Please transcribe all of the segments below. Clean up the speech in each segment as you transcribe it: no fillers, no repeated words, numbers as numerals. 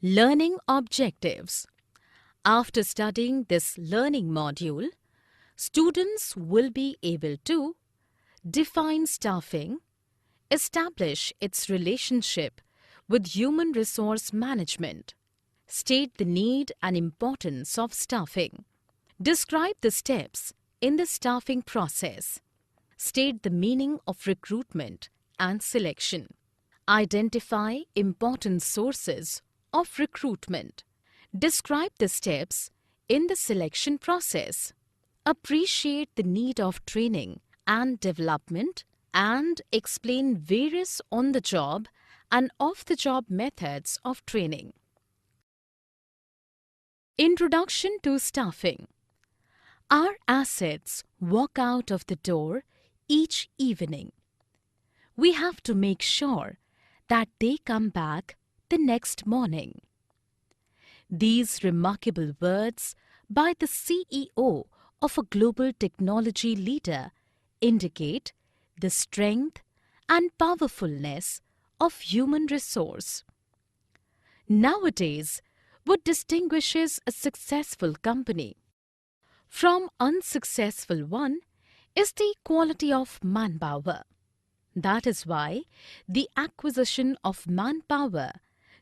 Learning objectives. After studying this learning module, students will be able to define staffing, establish its relationship with human resource management, state the need and importance of staffing, describe the steps in the staffing process, state the meaning of recruitment and selection, identify important sources of recruitment, describe the steps in the selection process, appreciate the need of training and development, and explain various on-the-job and off-the-job methods of training. Introduction to staffing. Our assets walk out of the door each evening. We have to make sure that they come back the next morning. These remarkable words by the CEO of a global technology leader indicate the strength and powerfulness of human resource. Nowadays, what distinguishes a successful company from unsuccessful one is the quality of manpower. That is why the acquisition of manpower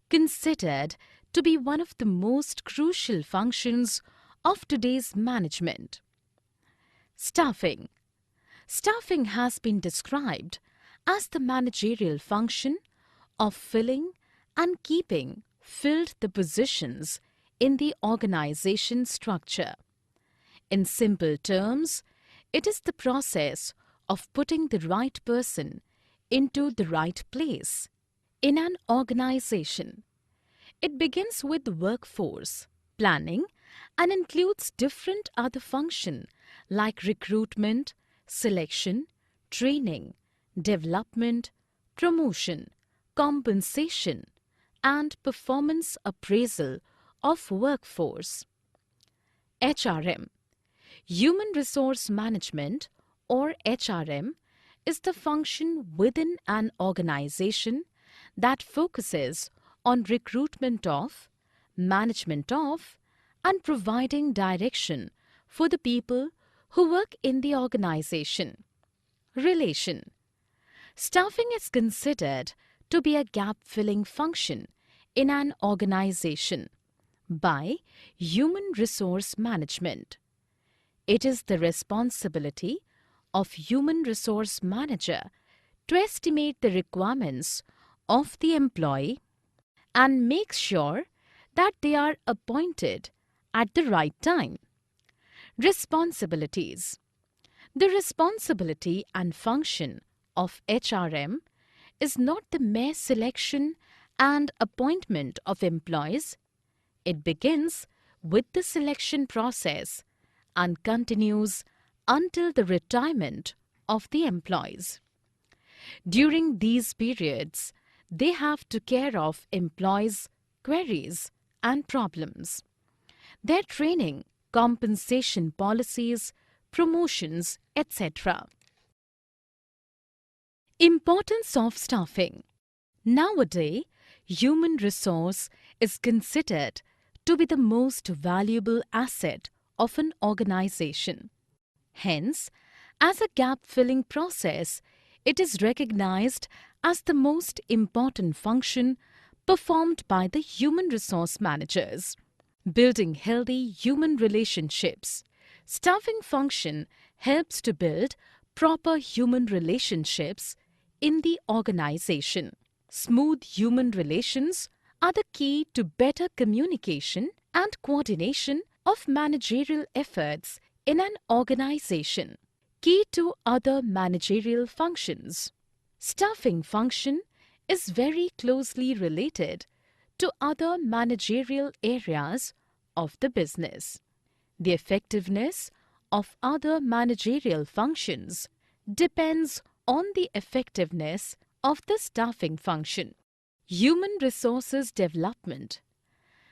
considered to be one of the most crucial functions of today's management. Staffing. Staffing has been described as the managerial function of filling and keeping filled the positions in the organization structure. In simple terms, it is the process of putting the right person into the right place in an organization. It begins with workforce planning and includes different other functions like recruitment, selection, training, development, promotion, compensation, and performance appraisal of workforce. HRM. Human Resource Management, or HRM, is the function within an organization that focuses on recruitment of, management of, and providing direction for the people who work in the organization. Relation. Staffing is considered to be a gap-filling function in an organization by human resource management. It is the responsibility of human resource manager to estimate the requirements of the employee and make sure that they are appointed at the right time. Responsibilities. The responsibility and function of HRM is not the mere selection and appointment of employees. It begins with the selection process and continues until the retirement of the employees. During these periods, they have to care of employees' queries and problems, their training, compensation policies, promotions, etc. Importance of staffing. Nowadays, human resource is considered to be the most valuable asset of an organization. Hence, as a gap-filling process, it is recognized as the most important function performed by the human resource managers. Building healthy human relationships. Staffing function helps to build proper human relationships in the organization. Smooth human relations are the key to better communication and coordination of managerial efforts in an organization. Key to other managerial functions. Staffing function is very closely related to other managerial areas of the business. The effectiveness of other managerial functions depends on the effectiveness of the staffing function. Human resources development.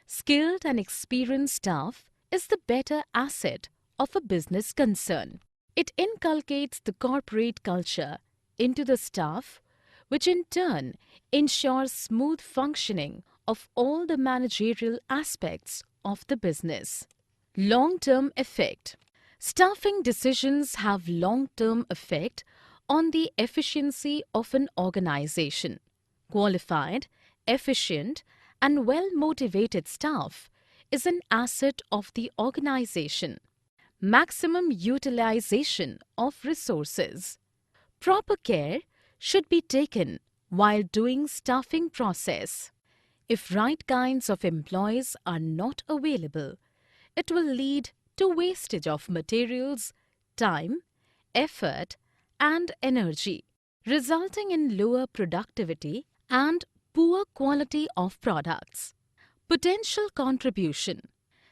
Skilled and experienced staff is the better asset of a business concern. It inculcates the corporate culture into the staff, which in turn ensures smooth functioning of all the managerial aspects of the business. Long-term effect. Staffing decisions have long-term effect on the efficiency of an organization. Qualified, efficient, and well-motivated staff is an asset of the organization. Maximum utilization of resources. Proper care should be taken while doing staffing process. If right kinds of employees are not available, it will lead to wastage of materials, time, effort, and energy, resulting in lower productivity and poor quality of products. Potential contribution.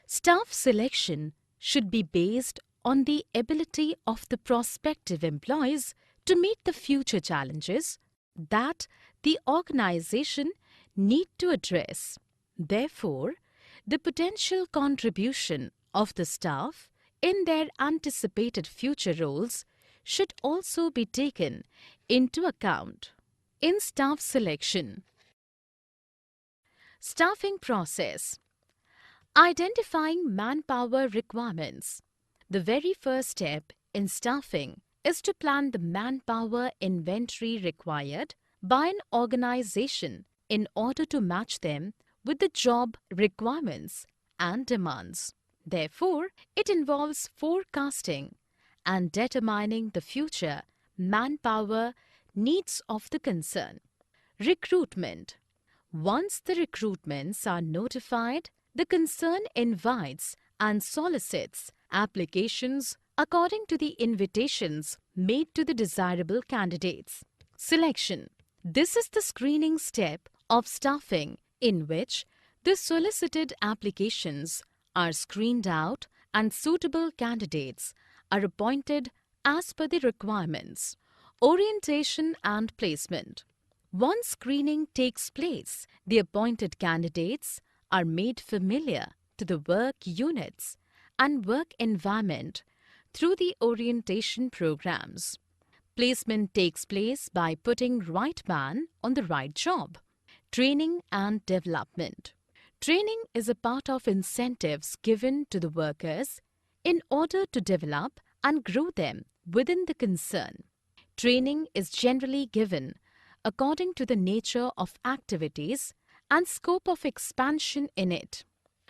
Staff selection should be based on the ability of the prospective employees to meet the future challenges that the organization need to address. Therefore, the potential contribution of the staff in their anticipated future roles should also be taken into account. In staff selection. Staffing process. Identifying manpower requirements. The very first step in staffing is to plan the manpower inventory required by an organization in order to match them with the job requirements and demands. Therefore, it involves forecasting and determining the future manpower needs of the concern. Recruitment. Once the recruitments are notified, the concern invites and solicits applications according to the invitations made to the desirable candidates. Selection. This is the screening step of staffing in which the solicited applications are screened out and suitable candidates are appointed as per the requirements. Orientation and placement. Once screening takes place, the appointed candidates are made familiar to the work units and work environment through the orientation programs. Placement takes place by putting right man on the right job. Training and development. Training is a part of incentives given to the workers in order to develop and grow them within the concern. Training is generally given according to the nature of activities and scope of expansion in it.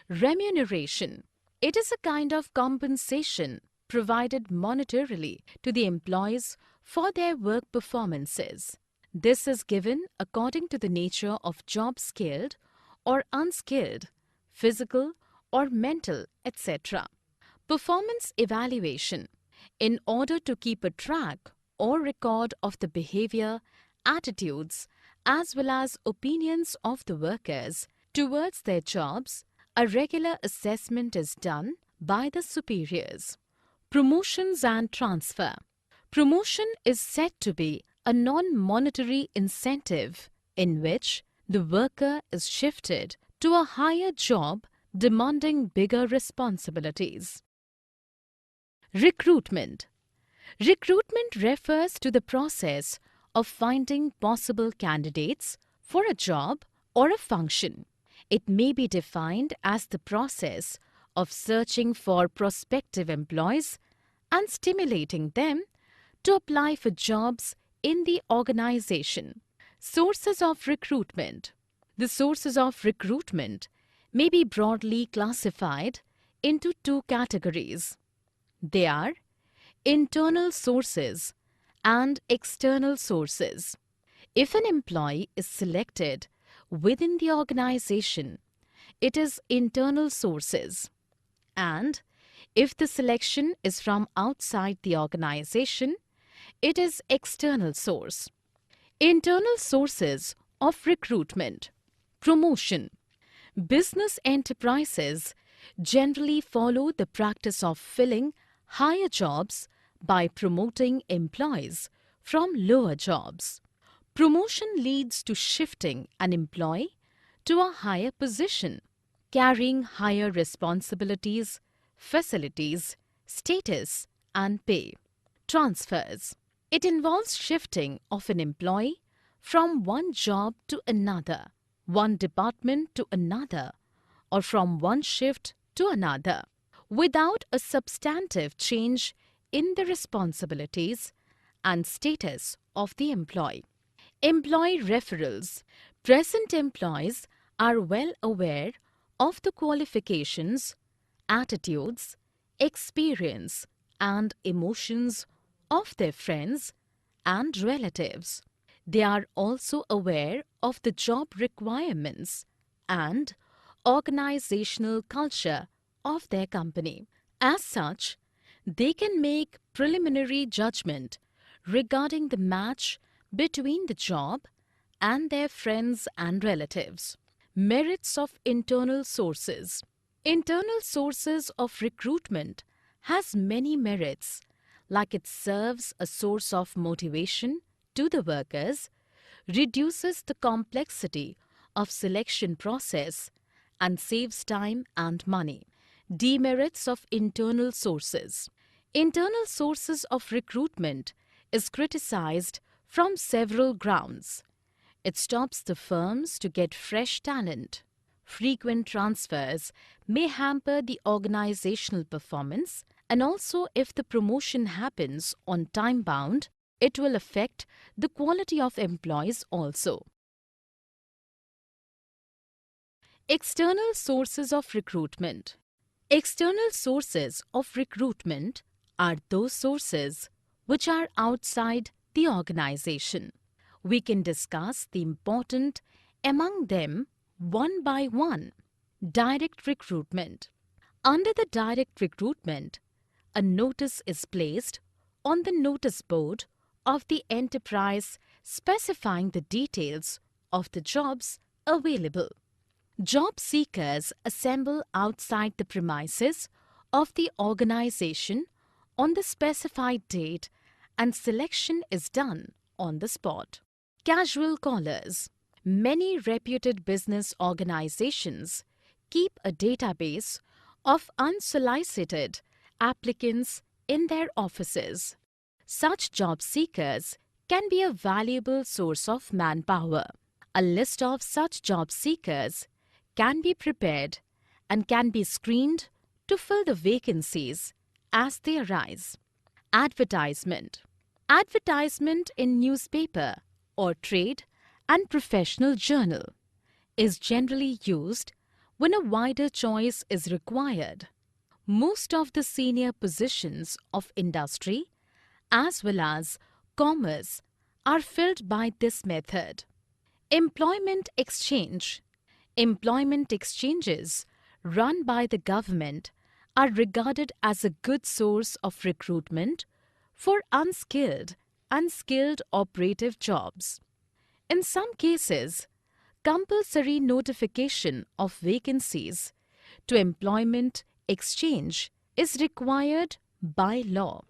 Remuneration. It is a kind of compensation provided monetarily to the employees for their work performances. This is given according to the nature of job skilled or unskilled, physical or mental, etc. Performance evaluation. In order to keep a track or record of the behavior, attitudes, as well as opinions of the workers towards their jobs, a regular assessment is done by the superiors. Promotions and transfer. Promotion is said to be a non-monetary incentive in which the worker is shifted to a higher job demanding bigger responsibilities. Recruitment. Recruitment refers to the process of finding possible candidates for a job or a function. It may be defined as the process of searching for prospective employees and stimulating them to apply for jobs in the organization. Sources of recruitment. The sources of recruitment may be broadly classified into two categories. They are internal sources and external sources. If an employee is selected within the organization, it is internal sources. And if the selection is from outside the organization, it is external source. Internal sources of recruitment. Promotion. Business enterprises generally follow the practice of filling higher jobs by promoting employees from lower jobs. Promotion leads to shifting an employee to a higher position, carrying higher responsibilities, facilities, status, and pay. Transfers. It involves shifting of an employee from one job to another one department to another, or from one shift to another, without a substantive change in the responsibilities and status of the employee. Employee referrals. Present employees are well aware of the qualifications, attitudes, experience, and emotions of their friends and relatives. They are also aware of the job requirements and organizational culture of their company. As such, they can make preliminary judgment regarding the match between the job and their friends and relatives. Merits of internal sources. Internal sources of recruitment has many merits, like it serves a source of motivation to the workers, reduces the complexity of selection process, and saves time and money. Demerits of internal sources. Internal sources of recruitment is criticized from several grounds. It stops the firms to get fresh talent. Frequent transfers may hamper the organizational performance, and also if the promotion happens on time bound, it will affect the quality of employees also. External sources of recruitment. External sources of recruitment are those sources which are outside the organization. We can discuss the important among them one by one. Direct recruitment. Under the direct recruitment, a notice is placed on the notice board of the enterprise specifying the details of the jobs available. Job seekers assemble outside the premises of the organization on the specified date and selection is done on the spot. Casual callers. Many reputed business organizations keep a database of unsolicited applicants in their offices. Such job seekers can be a valuable source of manpower. A list of such job seekers can be prepared and can be screened to fill the vacancies as they arise. Advertisement. Advertisement in newspaper or trade and professional journal is generally used when a wider choice is required. Most of the senior positions of industry as well as commerce are filled by this method. Employment exchange. Employment exchanges run by the government are regarded as a good source of recruitment for unskilled and skilled operative jobs. In some cases, compulsory notification of vacancies to employment exchange is required by law.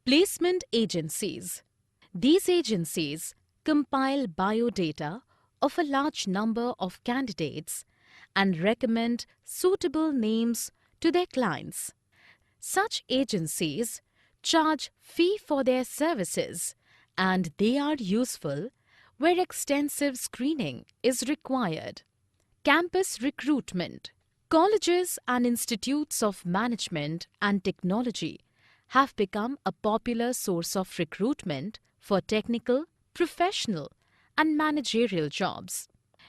Placement agencies. These agencies compile biodata of a large number of candidates and recommend suitable names to their clients. Such agencies charge fee for their services and they are useful where extensive screening is required. Campus recruitment. Colleges and institutes of management and technology have become a popular source of recruitment for technical, professional, and managerial jobs.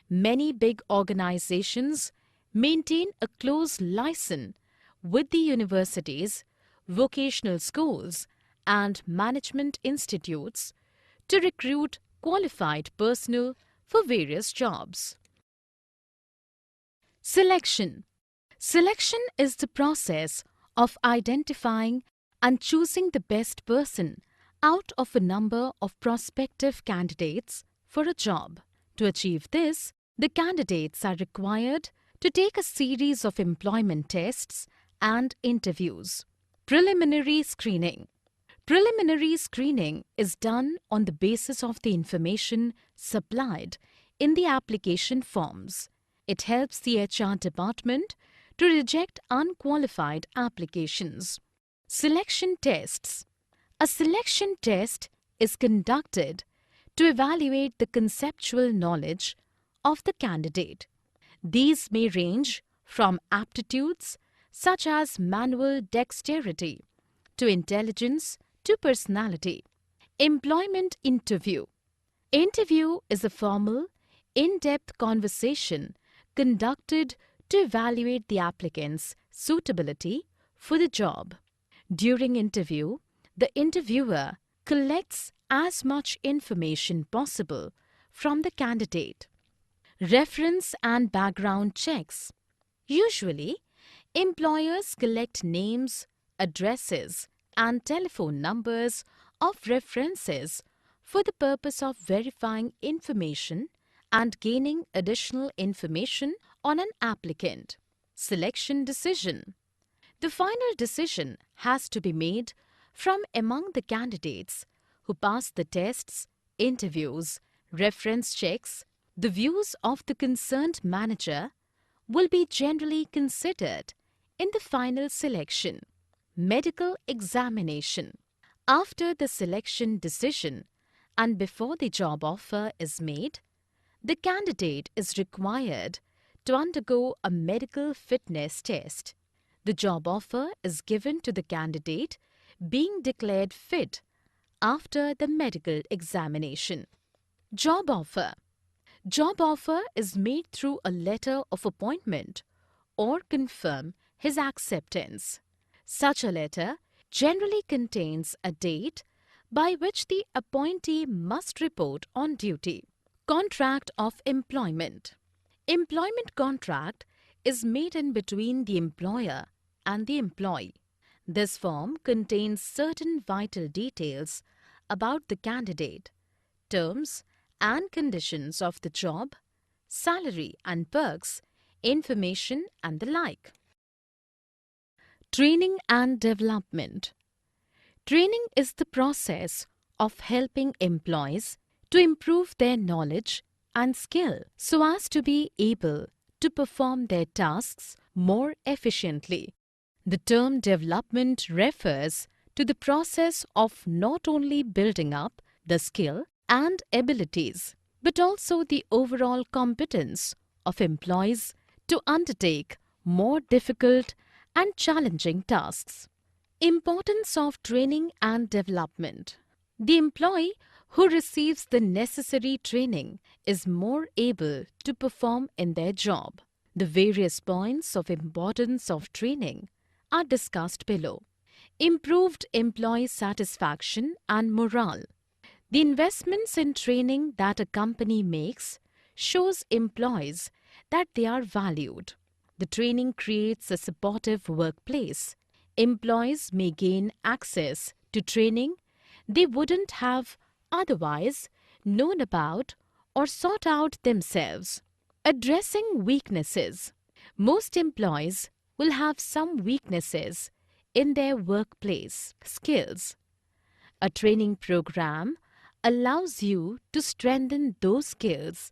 Many big organizations maintain a close liaison with the universities, vocational schools, and management institutes to recruit qualified personnel for various jobs. Selection. Selection is the process of identifying and choosing the best person out of a number of prospective candidates for a job. To achieve this, the candidates are required to take a series of employment tests and interviews. Preliminary screening. Preliminary screening is done on the basis of the information supplied in the application forms. It helps the HR department to reject unqualified applications. Selection tests. A selection test is conducted to evaluate the conceptual knowledge of the candidate. These may range from aptitudes such as manual dexterity to intelligence to personality. Employment interview. Interview is a formal, in-depth conversation conducted to evaluate the applicant's suitability for the job. During interview, the interviewer collects as much information possible from the candidate. Reference and background checks. Usually, employers collect names, addresses, and telephone numbers of references for the purpose of verifying information and gaining additional information on an applicant. Selection decision. The final decision has to be made from among the candidates who pass the tests, interviews, reference checks. The views of the concerned manager will be generally considered in the final selection. Medical examination. After the selection decision and before the job offer is made, the candidate is required to undergo a medical fitness test. The job offer is given to the candidate being declared fit after the medical examination. Job offer. Job offer is made through a letter of appointment or confirm his acceptance. Such a letter generally contains a date by which the appointee must report on duty. Contract of employment. Employment contract is made in between the employer and the employee. This form contains certain vital details about the candidate, terms and conditions of the job, salary and perks, information and the like. Training and development. Training is the process of helping employees to improve their knowledge and skill so as to be able to perform their tasks more efficiently. The term development refers to the process of not only building up the skill and abilities, but also the overall competence of employees to undertake more difficult and challenging tasks. Importance of training and development. The employee who receives the necessary training is more able to perform in their job. The various points of importance of training are discussed below. Improved employee satisfaction and morale. The investments in training that a company makes shows employees that they are valued. The training creates a supportive workplace. Employees may gain access to training they wouldn't have otherwise known about or sought out themselves. Addressing weaknesses. Most employees will have some weaknesses in their workplace skills. A training program allows you to strengthen those skills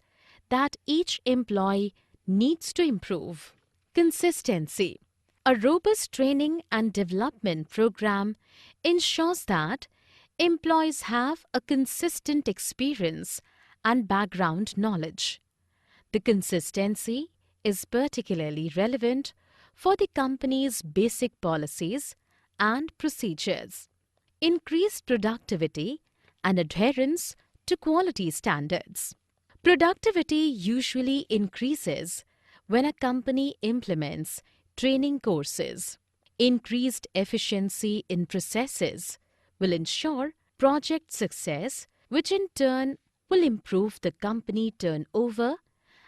that each employee needs to improve. Consistency. A robust training and development program ensures that employees have a consistent experience and background knowledge. The consistency is particularly relevant for the company's basic policies and procedures. Increased productivity and adherence to quality standards. Productivity usually increases when a company implements training courses. Increased efficiency in processes will ensure project success, which in turn will improve the company turnover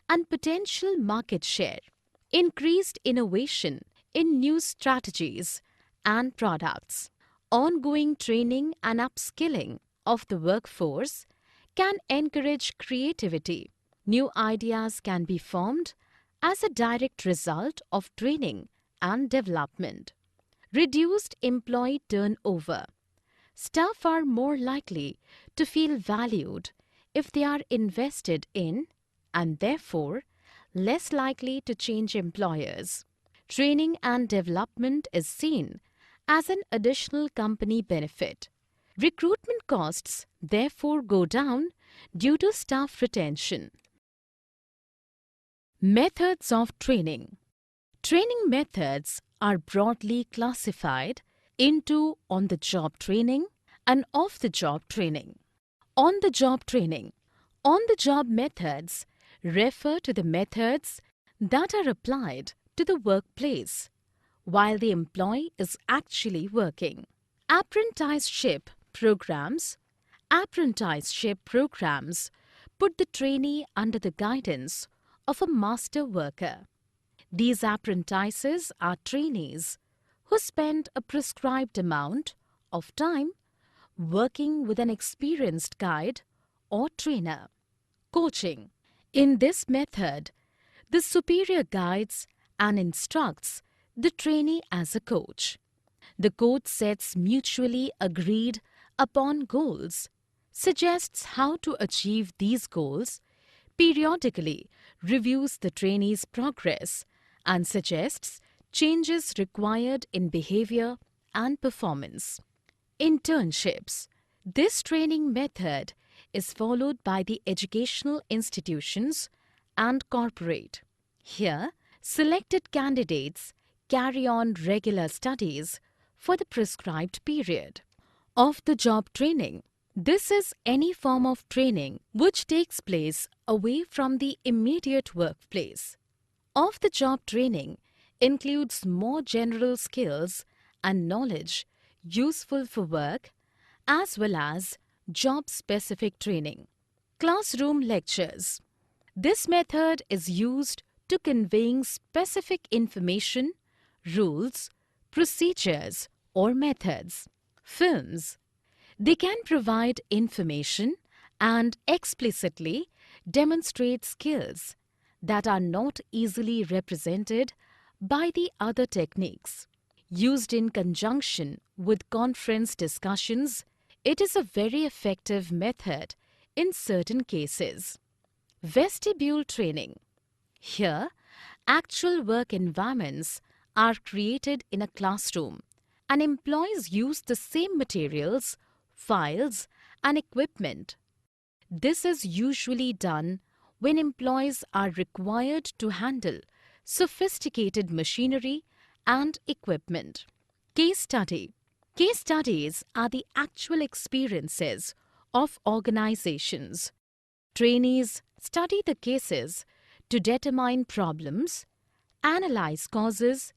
and potential market share. Increased innovation in new strategies and products. Ongoing training and upskilling of the workforce can encourage creativity. New ideas can be formed as a direct result of training and development. Reduced employee turnover. Staff are more likely to feel valued if they are invested in and therefore less likely to change employers. Training and development is seen as an additional company benefit. Recruitment costs therefore go down due to staff retention. Methods of training. Training methods are broadly classified into on-the-job training and off-the-job training. On-the-job training. On-the-job methods refer to the methods that are applied to the workplace while the employee is actually working. Apprenticeship programs. Apprenticeship programs put the trainee under the guidance of a master worker. These apprentices are trainees who spend a prescribed amount of time working with an experienced guide or trainer. Coaching. In this method, the superior guides and instructs the trainee as a coach. The coach sets mutually agreed upon goals, suggests how to achieve these goals, periodically reviews the trainee's progress, and suggests changes required in behavior and performance. Internships. This training method is followed by the educational institutions and corporate. Here, selected candidates carry on regular studies for the prescribed period. Off-the-job training. This is any form of training which takes place away from the immediate workplace. Off-the-job training includes more general skills and knowledge useful for work as well as job-specific training. Classroom lectures. This method is used to conveying specific information, rules, procedures, or methods. Films. They can provide information and explicitly demonstrate skills that are not easily represented by the other techniques. Used in conjunction with conference discussions, it is a very effective method in certain cases. Vestibule training. Here, actual work environments are created in a classroom and employees use the same materials, files, and equipment. This is usually done when employees are required to handle sophisticated machinery and equipment. Case study. Case studies are the actual experiences of organizations. Trainees study the cases to determine problems, analyze causes,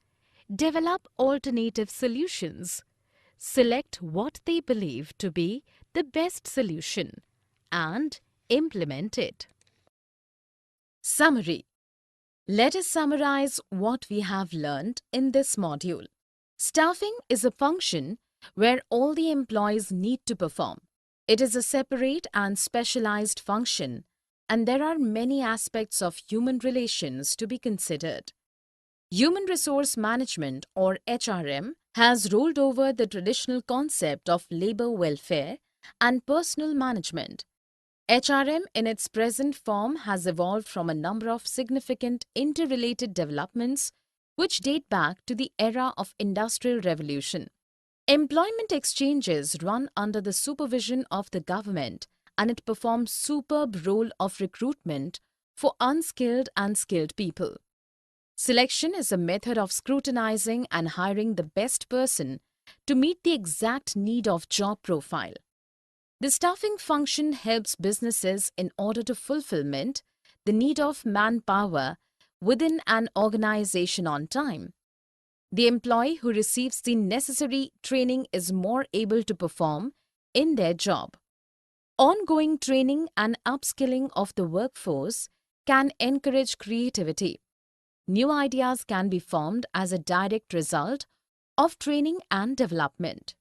develop alternative solutions, select what they believe to be the best solution, and implement it. Summary. Let us summarize what we have learned in this module. Staffing is a function where all the employees need to perform. It is a separate and specialized function, and there are many aspects of human relations to be considered. Human Resource Management, or HRM, has rolled over the traditional concept of labor welfare and personal management. HRM in its present form has evolved from a number of significant interrelated developments which date back to the era of Industrial Revolution. Employment exchanges run under the supervision of the government, and it performs superb role of recruitment for unskilled and skilled people. Selection is a method of scrutinizing and hiring the best person to meet the exact need of job profile. The staffing function helps businesses in order to fulfillment the need of manpower within an organization on time. The employee who receives the necessary training is more able to perform in their job. Ongoing training and upskilling of the workforce can encourage creativity. New ideas can be formed as a direct result of training and development.